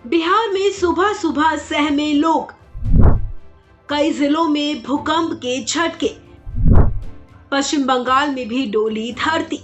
बिहार में सुबह सुबह सहमे लोग, कई जिलों में भूकंप के झटके, पश्चिम बंगाल में भी डोली धरती।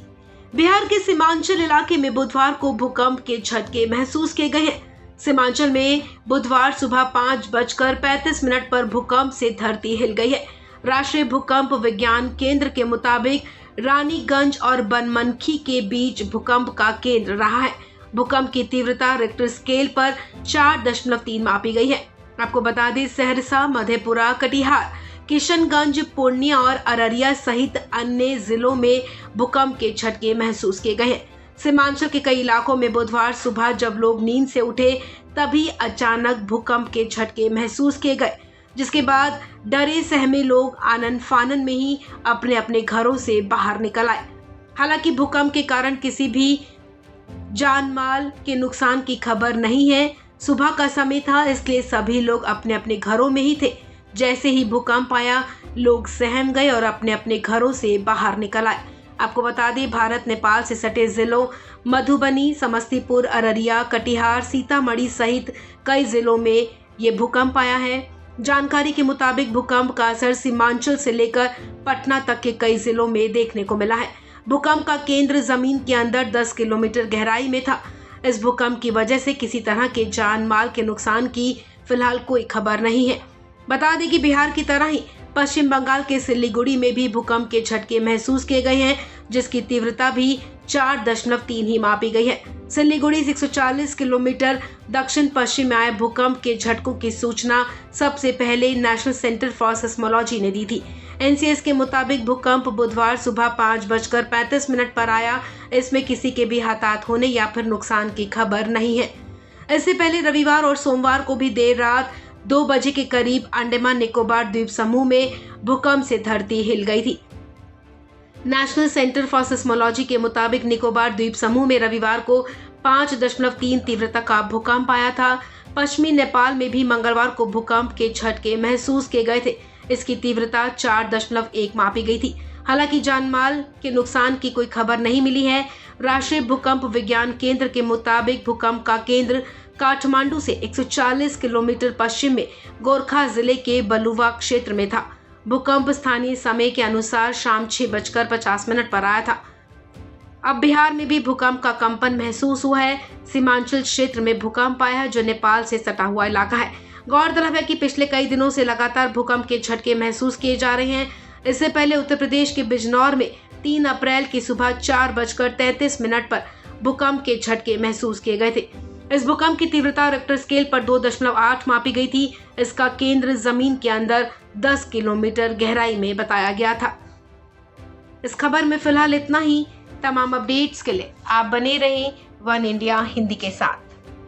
बिहार के सीमांचल इलाके में बुधवार को भूकंप के झटके महसूस किए गए हैं। सीमांचल में बुधवार सुबह 5:35 पर भूकंप से धरती हिल गई है। राष्ट्रीय भूकंप विज्ञान केंद्र के मुताबिक रानीगंज और बनमनखी के बीच भूकंप का केंद्र रहा है। भूकंप की तीव्रता रिक्टर स्केल पर 4.3 मापी गई है। आपको बता दें, सहरसा, मधेपुरा, कटिहार, किशनगंज, पूर्णिया और अररिया सहित अन्य जिलों में भूकंप के झटके महसूस किए गए हैं। सीमांचल के कई इलाकों में बुधवार सुबह जब लोग नींद से उठे तभी अचानक भूकंप के झटके महसूस किए गए, जिसके बाद डरे सहमे लोग आनन फानन में ही अपने अपने घरों से बाहर निकल आए। हालांकि भूकंप के कारण किसी भी जान माल के नुकसान की खबर नहीं है। सुबह का समय था, इसलिए सभी लोग अपने अपने घरों में ही थे। जैसे ही भूकंप आया, लोग सहम गए और अपने अपने घरों से बाहर निकल आए। आपको बता दें, भारत नेपाल से सटे जिलों मधुबनी, समस्तीपुर, अररिया, कटिहार, सीतामढ़ी सहित कई जिलों में ये भूकंप आया है। जानकारी के मुताबिक भूकंप का असर सीमांचल से लेकर पटना तक के कई जिलों में देखने को मिला है। भूकंप का केंद्र जमीन के अंदर 10 किलोमीटर गहराई में था। इस भूकंप की वजह से किसी तरह के जान माल के नुकसान की फिलहाल कोई खबर नहीं है। बता दें कि बिहार की तरह ही पश्चिम बंगाल के सिलीगुड़ी में भी भूकंप के झटके महसूस किए गए हैं, जिसकी तीव्रता भी 4.3 ही मापी गई है। सिलीगुड़ी से 140 किलोमीटर दक्षिण पश्चिम में आए भूकंप के झटकों की सूचना सबसे पहले नेशनल सेंटर फॉर सिस्मोलॉजी ने दी थी। एनसीएस के मुताबिक भूकंप बुधवार सुबह 5:35 पर आया। इसमें किसी के भी हताहत होने या फिर नुकसान की खबर नहीं है। इससे पहले रविवार और सोमवार को भी देर रात 2 बजे के करीब अंडमान निकोबार द्वीप समूह में भूकंप से धरती हिल गई थी। नेशनल सेंटर फॉर सिस्मोलॉजी के मुताबिक निकोबार द्वीप समूह में रविवार को 5.3 तीव्रता का भूकंप आया था। पश्चिमी नेपाल में भी मंगलवार को भूकंप के झटके महसूस किए गए थे। इसकी तीव्रता 4.1 मापी गई थी। हालांकि जानमाल के नुकसान की कोई खबर नहीं मिली है। राष्ट्रीय भूकंप विज्ञान केंद्र के मुताबिक भूकंप का केंद्र काठमांडू से 140 किलोमीटर पश्चिम में गोरखा जिले के बलुवा क्षेत्र में था। भूकंप स्थानीय समय के अनुसार शाम 6:50 पर आया था। अब बिहार में भी भूकंप का कंपन महसूस हुआ है। सीमांचल क्षेत्र में भूकंप आया है, जो नेपाल से सटा हुआ इलाका है। गौरतलब है कि पिछले कई दिनों से लगातार भूकंप के झटके महसूस किए जा रहे हैं। इससे पहले उत्तर प्रदेश के बिजनौर में 3 अप्रैल की सुबह 4:33 पर भूकंप के झटके महसूस किए गए थे। इस भूकंप की तीव्रता रिक्टर स्केल पर 2.8 मापी गई थी। इसका केंद्र जमीन के अंदर 10 किलोमीटर गहराई में बताया गया था। इस खबर में फिलहाल इतना ही। तमाम अपडेट्स के लिए आप बने रहें वन इंडिया हिंदी के साथ।